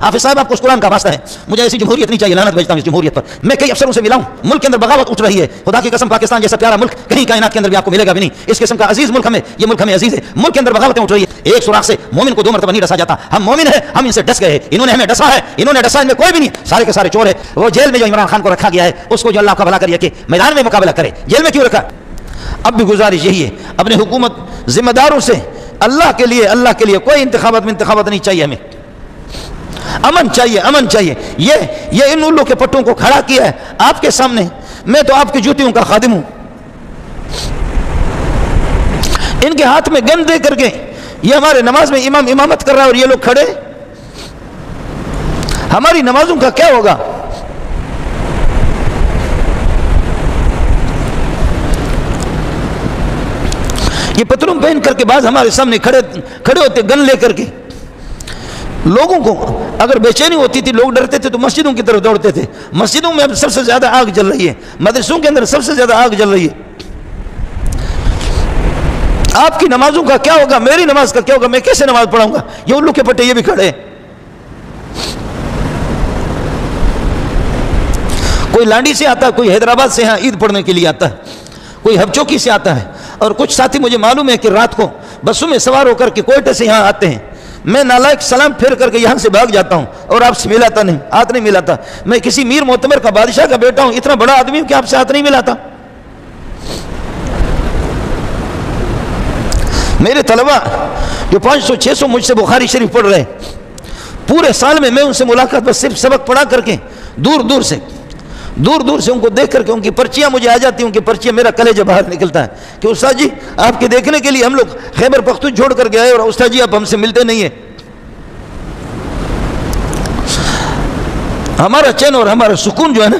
حافظ صاحب آپ کو اس قرآن کا واسطہ ہے, مجھے ایسی جمہوریت نہیں چاہیے, لعنت بھیجتا ہوں اس جمہوریت پر. میں کئی افسروں سے ملا ہوں, ملک کے اندر بغاوت اٹھ رہی ہے, خدا کی قسم پاکستان جیسا پیارا ملک کہیں کائنات کے اندر بھی آپ کو ملے گا بھی نہیں. اس قسم کا عزیز ملک ہمیں, یہ ملک ہمیں عزیز ہے, ملک کے اندر بغاوتیں اٹھ رہی ہے. ایک سوراخ سے مومن کو 2 مرتبہ نہیں ڈسا جاتا. ہم مومن ہیں, ہم ان سے ڈس گئے, انہوں نے ہمیں ڈسا ہے, انہوں نے ڈسا, ان میں کوئی بھی نہیں, سارے کے سارے چور ہے. وہ جیل میں جو عمران خان کو رکھا گیا ہے اس کو جو اللہ کا بھلا کریے کہ میدان میں مقابلہ کرے, جیل میں کیوں رکھا. اب بھی گزارش یہی ہے اپنے حکومت ذمہ داروں سے, اللہ کے لیے کوئی انتخابات نہیں چاہیے, ہمیں امن چاہیے, امن چاہیے. یہ ان الو کے پٹوں کو کھڑا کیا ہے آپ کے سامنے. میں تو آپ کی جوتیوں کا خادم ہوں. ان کے ہاتھ میں گن دے کر کے یہ ہمارے نماز میں امام امامت کر رہا ہے اور یہ لوگ کھڑے, ہماری نمازوں کا کیا ہوگا. یہ پتلون پہن کر کے بعض ہمارے سامنے کھڑے ہوتے گن لے کر کے. لوگوں کو اگر بے چینی ہوتی تھی, لوگ ڈرتے تھے تو مسجدوں کی طرف دوڑتے تھے. مسجدوں میں اب سب سے زیادہ آگ جل رہی ہے, مدرسوں کے اندر سب سے زیادہ آگ جل رہی ہے. آپ کی نمازوں کا کیا ہوگا, میری نماز کا کیا ہوگا, میں کیسے نماز پڑھاؤں گا. یہ الو کے پٹے یہ بھی کھڑے ہیں. کوئی لانڈی سے آتا ہے, کوئی حیدرآباد سے یہاں عید پڑھنے کے لیے آتا ہے, کوئی ہبچوکی سے آتا ہے, اور کچھ ساتھی مجھے معلوم ہے کہ رات کو بسوں میں سوار ہو کر کے کوئٹے سے یہاں آتے ہیں. میں نالائق سلام پھیر کر کے یہاں سے بھاگ جاتا ہوں اور آپ سے ملاتا نہیں, ہاتھ نہیں ملاتا. میں کسی میر معتمر کا, بادشاہ کا بیٹا ہوں, اتنا بڑا آدمی ہوں کہ آپ سے ہاتھ نہیں ملاتا. میرے طلبہ جو 500-600 مجھ سے بخاری شریف پڑھ رہے, پورے سال میں ان سے ملاقات بس صرف سبق پڑھا کر کے دور دور سے ان کو دیکھ کر کے ان کی پرچیاں مجھے آ جاتی ہیں. ان کی پرچیاں میرا کلیجہ باہر نکلتا ہے کہ استاد جی آپ کے دیکھنے کے لیے ہم لوگ خیبر پختون چھوڑ کر کے آئے, اور استاد جی آپ ہم سے ملتے نہیں ہیں. ہمارا چین اور ہمارا سکون جو ہے نا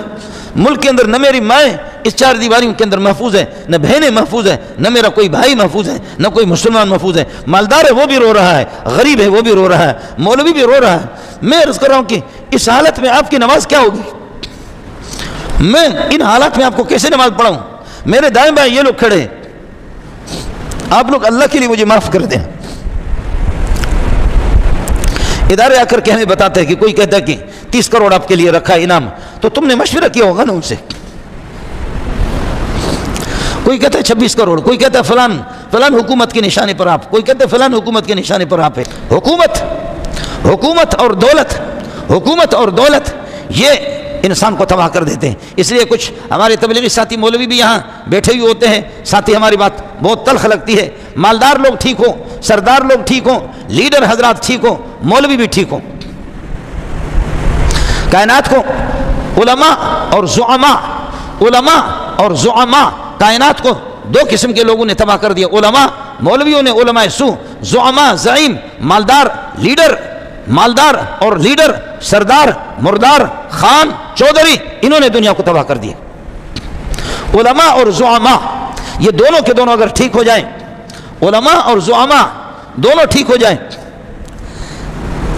ملک کے اندر, نہ میری مائیں اس 4 دیواریوں کے اندر محفوظ ہے, نہ بہنیں محفوظ ہیں, نہ میرا کوئی بھائی محفوظ ہے, نہ کوئی مسلمان محفوظ ہے. مالدار ہے وہ بھی رو رہا ہے, غریب ہے وہ بھی رو رہا ہے, مولوی بھی رو رہا ہے. میں عرض کر رہا ہوں کہ اس حالت میں آپ کی نماز کیا ہوگی. میں ان حالات میں آپ کو کیسے نماز پڑھاؤں. میرے دائیں بائیں یہ لوگ کھڑے ہیں. آپ لوگ اللہ کے لیے مجھے معاف کر دیں. ادارے آ کر کے ہمیں بتاتے ہیں کہ کوئی کہتا ہے کہ 30 کروڑ آپ کے لیے رکھا انعام, تو تم نے مشورہ کیا ہوگا نا ان سے. کوئی کہتا ہے 26 کروڑ, کوئی کہتا ہے فلان حکومت کے نشانے پر آپ, کوئی کہتا ہے فلان حکومت کے نشانے پر آپ ہے. حکومت اور دولت یہ انسان کو تباہ کر دیتے ہیں. اس لیے کچھ ہمارے تبلیغی ساتھی مولوی بھی یہاں بیٹھے ہوئے ہوتے ہیں. ساتھی ہماری بات بہت تلخ لگتی ہے. مالدار لوگ ٹھیک ہوں, سردار لوگ ٹھیک ہوں, لیڈر حضرات ٹھیک ہوں, مولوی بھی ٹھیک ہوں. کائنات کو علماء اور زعماء کائنات کو 2 قسم کے لوگوں نے تباہ کر دیا. علماء, مولویوں نے علماء سو, زعماء زعیم, مالدار اور لیڈر, سردار, مردار, خان, چودھری, انہوں نے دنیا کو تباہ کر دیا. علماء اور زعماء یہ دونوں کے دونوں اگر ٹھیک ہو جائیں, علماء اور زعماء دونوں ٹھیک ہو جائیں.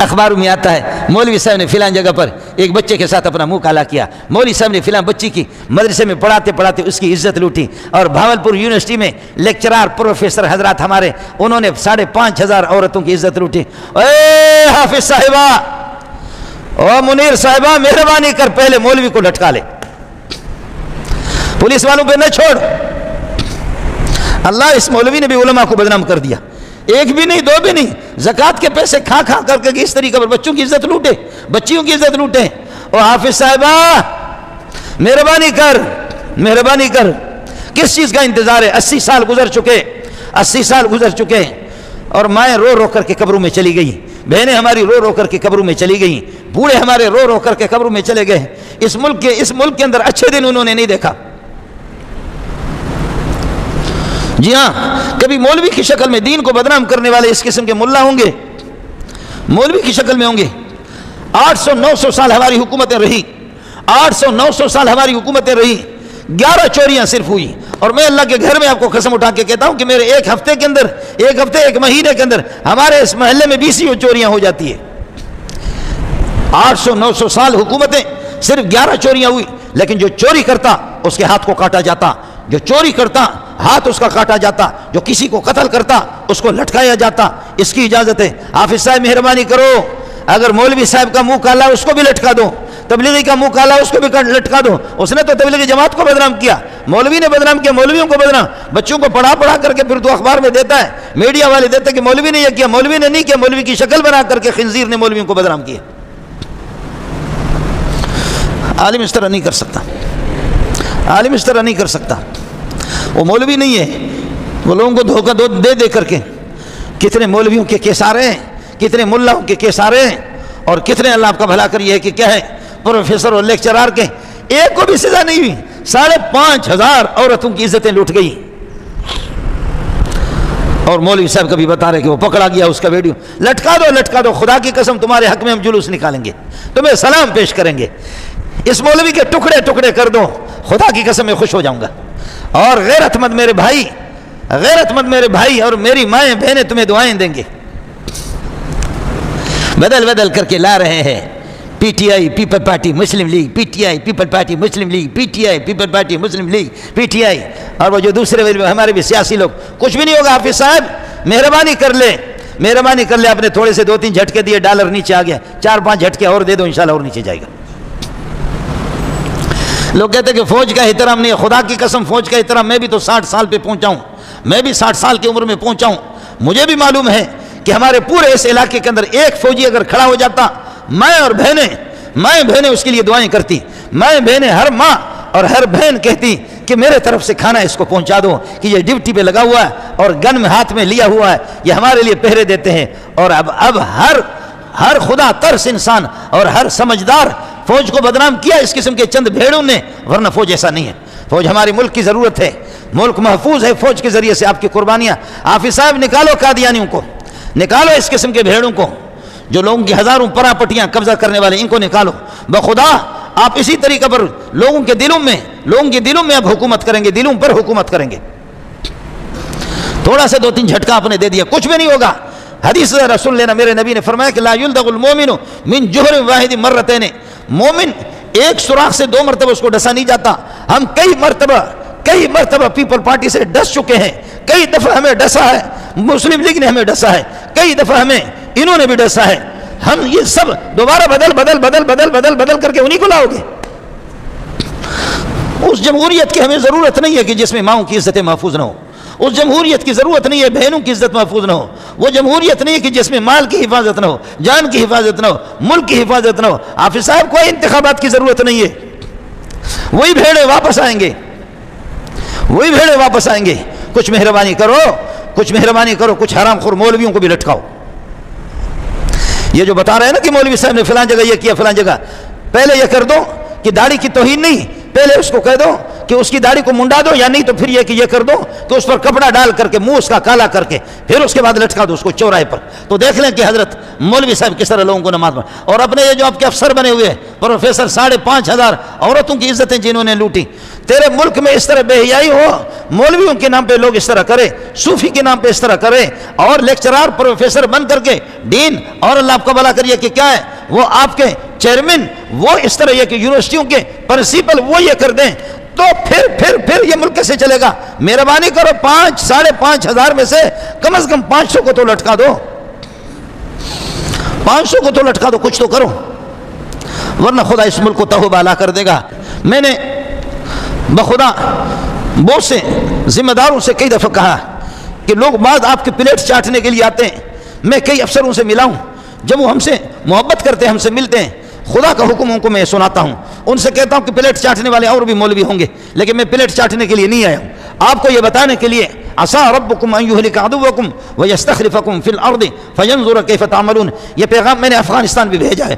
اخباروں میں آتا ہے مولوی صاحب نے فلان جگہ پر ایک بچے کے ساتھ اپنا منہ کالا کیا, مولوی صاحب نے فلان بچی کی مدرسے میں پڑھاتے اس کی عزت لوٹی. اور بھاولپور یونیورسٹی میں لیکچرار پروفیسر حضرات ہمارے, انہوں نے 5,500 عورتوں کی عزت لوٹی. اے حافظ صاحبہ, او منیر صاحبہ, مہربانی کر پہلے مولوی کو لٹکا لے, پولیس والوں پہ نہ چھوڑ. اللہ, اس مولوی نے بھی علماء کو بدنام کر دیا. 1 بھی نہیں 2 بھی نہیں, زکوٰۃ کے پیسے کھا کر کے اس طریقے پر بچوں کی عزت لوٹے, بچیوں کی عزت لوٹے. اور حافظ صاحبہ مہربانی کر, کس چیز کا انتظار ہے. 80 سال گزر چکے اور مائیں رو کر کے قبروں میں چلی گئی, بہنیں ہماری رو کر کے قبروں میں چلی گئی, بوڑھے ہمارے رو کر کے قبروں میں چلے گئے. اس ملک کے اندر اچھے دن انہوں نے نہیں دیکھا. جی ہاں, کبھی مولوی کی شکل میں دین کو بدنام کرنے والے اس قسم کے ملا ہوں گے, مولوی کی شکل میں ہوں گے. 800-900 سال ہماری حکومتیں رہی, 800-900 سال ہماری حکومتیں رہی, 11 چوریاں صرف ہوئی. اور میں اللہ کے گھر میں آپ کو قسم اٹھا کے کہتا ہوں کہ میرے ایک ہفتے مہینے کے اندر ہمارے اس محلے میں 20 چوریاں ہو جاتی ہے. 800-900 سال حکومتیں, صرف 11 چوریاں ہوئی. لیکن جو چوری کرتا اس کے ہاتھ کو کاٹا جاتا, جو چوری کرتا ہاتھ اس کا کاٹا جاتا, جو کسی کو قتل کرتا اس کو لٹکایا جاتا. اس کی اجازت ہے. حافظ صاحب مہربانی کرو, اگر مولوی صاحب کا منہ کالا اس کو بھی لٹکا دو، تبلیغی کا منہ کالا اس کو بھی لٹکا دو. اس نے تو تبلیغی جماعت کو بدنام کیا، مولوی نے بدنام کیا، مولویوں کو بدنام. بچوں کو پڑھا کر کے پھر تو اخبار میں دیتا ہے، میڈیا والے دیتے کہ مولوی نے یہ کیا، مولوی نے نہیں کیا، مولوی کی شکل بنا کر کے خنزیر نے مولویوں کو بدنام کیا. عالم اس طرح نہیں کر سکتا، عالم اس طرح نہیں کر سکتا. وہ مولوی نہیں ہے، وہ لوگوں کو دھوکہ دے دے کر کے کتنے مولویوں کے کیس آ رہے ہیں، کتنے ملاؤں کے کیس آ رہے ہیں، اور کتنے اللہ آپ کا بھلا کریے ہے کہ کیا ہے پروفیسر اور لیکچرار کے ایک کو بھی سزا نہیں ہوئی. 5,500 عورتوں کی عزتیں لوٹ گئی. اور مولوی صاحب کبھی بتا رہے کہ وہ پکڑا گیا، اس کا ویڈیو لٹکا دو. خدا کی قسم تمہارے حق میں ہم جلوس نکالیں گے، تمہیں سلام پیش کریں گے. اس مولوی کے ٹکڑے کر دو، خدا کی قسم میں خوش ہو جاؤں گا. اور غیرت مند میرے بھائی اور میری مائیں بہنیں تمہیں دعائیں دیں گے. بدل کر کے لا رہے ہیں P T I people party Muslim league, P T I people party Muslim league, P T I people party Muslim league, P T I. اور وہ جو دوسرے ہمارے بھی سیاسی لوگ، کچھ بھی نہیں ہوگا. حافظ صاحب مہربانی کر لے، آپ نے تھوڑے سے 2-3 جھٹکے دیے، ڈالر نیچے آ گیا، 4-5 جھٹکے اور دے دو، انشاءاللہ اور نیچے جائے گا. لوگ کہتے ہیں کہ فوج کا احترام نہیں ہے. خدا کی قسم فوج کا احترام، میں بھی تو 60 سال پہ پہنچا ہوں، میں بھی 60 سال کی عمر میں پہنچا ہوں. مجھے بھی معلوم ہے کہ ہمارے پورے اس علاقے کے اندر ایک فوجی اگر کھڑا ہو جاتا، مائیں بہنیں اس کے لیے دعائیں کرتی. مائیں بہنیں ہر ماں اور ہر بہن کہتی کہ میرے طرف سے کھانا اس کو پہنچا دو کہ یہ ڈیوٹی پہ لگا ہوا ہے اور گن میں ہاتھ میں لیا ہوا ہے، یہ ہمارے لیے پہرے دیتے ہیں. اور اب ہر خدا ترس انسان اور ہر سمجھدار فوج کو بدنام کیا اس قسم کے چند بھیڑوں نے، ورنہ فوج ایسا نہیں ہے. فوج ہمارے ملک کی ضرورت ہے، ملک محفوظ ہے فوج کے ذریعے سے. آپ کی قربانیاں. حافظ صاحب نکالو قادیانیوں کو، نکالو اس قسم کے بھیڑوں کو، جو لوگوں کی ہزاروں پراپٹیاں قبضہ کرنے والے، ان کو نکالو. بخدا آپ اسی طریقے پر لوگوں کے دلوں میں اب حکومت کریں گے، دلوں پر حکومت کریں گے. تھوڑا سا 2-3 جھٹکا آپ نے دے دیا، کچھ بھی نہیں ہوگا. حدیث رسول لینا، میرے نبی نے فرمایا کہ لا یلدغ المؤمن من جوہر واحد مرتين. مومن ایک سوراخ سے 2 مرتبہ اس کو ڈسا نہیں جاتا. ہم کئی مرتبہ پیپل پارٹی سے ڈس چکے ہیں، کئی دفعہ ہمیں ڈسا ہے، مسلم لیگ نے ہمیں ڈسا ہے، کئی دفعہ ہمیں انہوں نے بھی ڈسا ہے. ہم یہ سب دوبارہ بدل کر کے انہی کو لاؤ گے. اس جمہوریت کی ہمیں ضرورت نہیں ہے کہ جس میں ماؤں کی عزتیں محفوظ نہ ہو. اس جمہوریت کی ضرورت نہیں ہے بہنوں کی عزت محفوظ نہ ہو. وہ جمہوریت نہیں ہے کہ جس میں مال کی حفاظت نہ ہو، جان کی حفاظت نہ ہو، ملک کی حفاظت نہ ہو. حافظ صاحب کوئی انتخابات کی ضرورت نہیں ہے. وہی بھیڑیں واپس آئیں گے. کچھ مہربانی کرو، کچھ حرام خور مولویوں کو بھی لٹکاؤ. یہ جو بتا رہے ہیں نا کہ مولوی صاحب نے فلاں جگہ یہ کیا، فلاں جگہ، پہلے یہ کر دو کہ داڑھی کی توہین نہیں، پہلے اس کو کہہ دو کہ اس کی داڑھی کو منڈا دو، یا نہیں تو پھر یہ کہ یہ کر دو کہ اس پر کپڑا ڈال کر کے منہ اس کا کالا کر کے پھر اس کے بعد لٹکا دو اس کو چوراہے پر. تو دیکھ لیں کہ حضرت مولوی صاحب کس طرح لوگوں کو نماز پڑھ. اور اپنے یہ جو آپ کے افسر بنے ہوئے پروفیسر، 5,500 عورتوں کی عزتیں جنہوں نے لوٹی. تیرے ملک میں اس طرح بے حیائی ہو، مولویوں کے نام پہ لوگ اس طرح کرے، صوفی کے نام پہ اس طرح کرے، اور لیکچرار پروفیسر بن کر کے ڈین، اور اللہ آپ کا بھلا کریے کہ کیا ہے وہ آپ کے چیئرمین، وہ اس طرح یہ کہ یونیورسٹیوں کے پرنسپل وہ یہ کر دیں، تو پھر یہ ملک کیسے چلے گا؟ مہربانی کرو 5,500 میں سے کم از کم 500 کو تو لٹکا دو، 500 کو تو لٹکا دو، کچھ تو کرو، ورنہ خدا اس ملک کو تہو بالا کر دے گا. میں نے بخدا بہت سے ذمہ داروں سے کئی دفعہ کہا کہ لوگ بعض آپ کے پلیٹ چاٹنے کے لیے آتے ہیں. میں کئی افسروں سے ملا ہوں، جب وہ ہم سے محبت کرتے ہیں، ہم سے ملتے ہیں، خدا کا حکم ان کو میں سناتا ہوں، ان سے کہتا ہوں کہ پلیٹ چاٹنے والے اور بھی مولوی ہوں گے، لیکن میں پلیٹ چاٹنے کے لیے نہیں آیا ہوں، آپ کو یہ بتانے کے لیے عسى ربكم ان يهلك عدوكم ويستخلفكم في الارض فينظر كيف تعملون. یہ پیغام میں نے افغانستان بھی بھیجا ہے.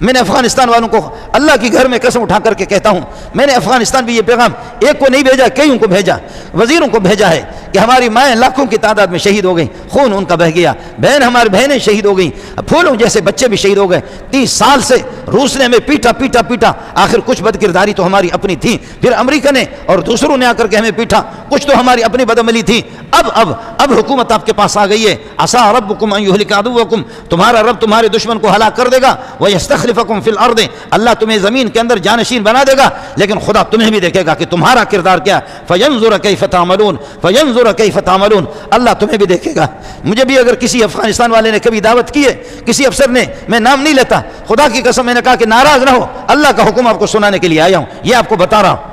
میں نے افغانستان والوں کو اللہ کی گھر میں قسم اٹھا کر کے کہتا ہوں، میں نے افغانستان بھی یہ پیغام ایک کو نہیں بھیجا، کئیوں کو بھیجا، وزیروں کو بھیجا ہے کہ ہماری مائیں لاکھوں کی تعداد میں شہید ہو گئیں، خون ان کا بہہ گیا، بہن ہماری بہنیں شہید ہو گئیں، پھولوں جیسے بچے بھی شہید ہو گئے. 30 سال سے روس نے ہمیں پیٹا، آخر کچھ بد کرداری تو ہماری اپنی تھی، پھر امریکہ نے اور دوسروں نے آ کر کے ہمیں پیٹا، کچھ تو ہماری اپنی بدعملی تھی. اب حکومت آپ کے پاس آ گئی ہے. عسى ربكم ان يهلك عدوكم، تمہارا رب تمہارے دشمن کو ہلاک کر دے گا. ويستخلف وَيَسْتَخْلِفَكُمْ فِي الْأَرْضِ، اللہ تمہیں زمین کے اندر جانشین بنا دے گا، لیکن خدا تمہیں بھی دیکھے گا کہ تمہارا کردار کیا. فَيَنْظُرَ كَيْفَ تَعْمَلُونَ فَيَنْظُرَ كَيْفَ تَعْمَلُونَ، اللہ تمہیں بھی دیکھے گا. مجھے بھی اگر کسی افغانستان والے نے کبھی دعوت کی ہے، کسی افسر نے، میں نام نہیں لیتا، خدا کی قسم میں نے کہا کہ ناراض نہ ہو، اللہ کا حکم آپ کو سنانے کے لیے آیا ہوں، یہ آپ کو بتا رہا ہوں.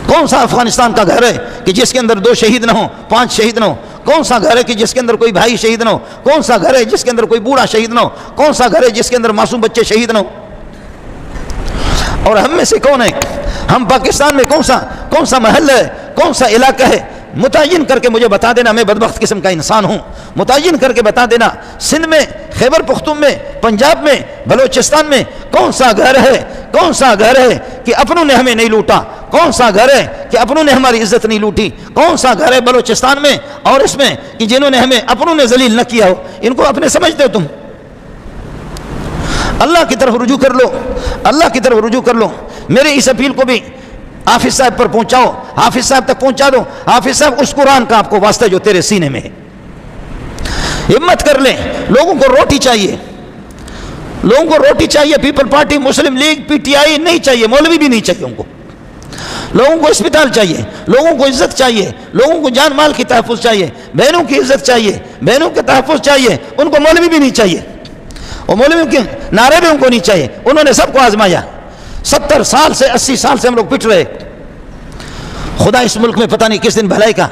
کون سا افغانستان کا گھر ہے کہ جس کے اندر 2 شہید نہ ہو، 5 شہید نہ ہو؟ کون سا گھر ہے کہ جس کے اندر کوئی بھائی شہید نہ ہو؟ کون سا گھر ہے جس کے اندر کوئی بوڑھا شہید نہ ہو؟ کون سا گھر ہے جس کے اندر معصوم بچے شہید نہ ہو؟ اور ہم میں سے کون ہے، ہم پاکستان میں کون سا محل ہے، کون سا علاقہ ہے، متعین کر کے مجھے بتا دینا. میں بدبخت قسم کا انسان ہوں، متعین کر کے بتا دینا. سندھ میں، خیبر پختون میں، پنجاب میں، بلوچستان میں کون سا گھر ہے کہ اپنوں نے ہمیں نہیں لوٹا؟ کون سا گھر ہے کہ اپنوں نے ہماری عزت نہیں لوٹی؟ کون سا گھر ہے بلوچستان میں اور اس میں کہ جنہوں نے ہمیں اپنوں نے ذلیل نہ کیا ہو؟ ان کو اپنے سمجھتے ہو تم؟ اللہ کی طرف رجوع کر لو، اللہ کی طرف رجوع کر لو. میرے اس اپیل کو بھی حافظ صاحب پر پہنچاؤ، حافظ صاحب تک پہنچا دو. حافظ صاحب اس قرآن کا آپ کو واسطہ جو تیرے سینے میں ہے، ہمت کر لیں. لوگوں کو روٹی چاہیے، لوگوں کو روٹی چاہیے. People party, Muslim league, P T I نہیں چاہیے، مولوی بھی نہیں چاہیے ان کو. لوگوں کو اسپتال چاہیے، لوگوں کو عزت چاہیے، لوگوں کو جان مال کی تحفظ چاہیے، بہنوں کی عزت چاہیے، بہنوں کے تحفظ چاہیے. ان کو مولوی بھی نہیں چاہیے، اور مولویوں کے نعرے بھی ان کو نہیں چاہیے. انہوں نے سب کو آزمایا. 70 سال سے 80 سال سے ہم لوگ پٹ رہے. خدا اس ملک میں پتہ نہیں کس دن بھلائی کا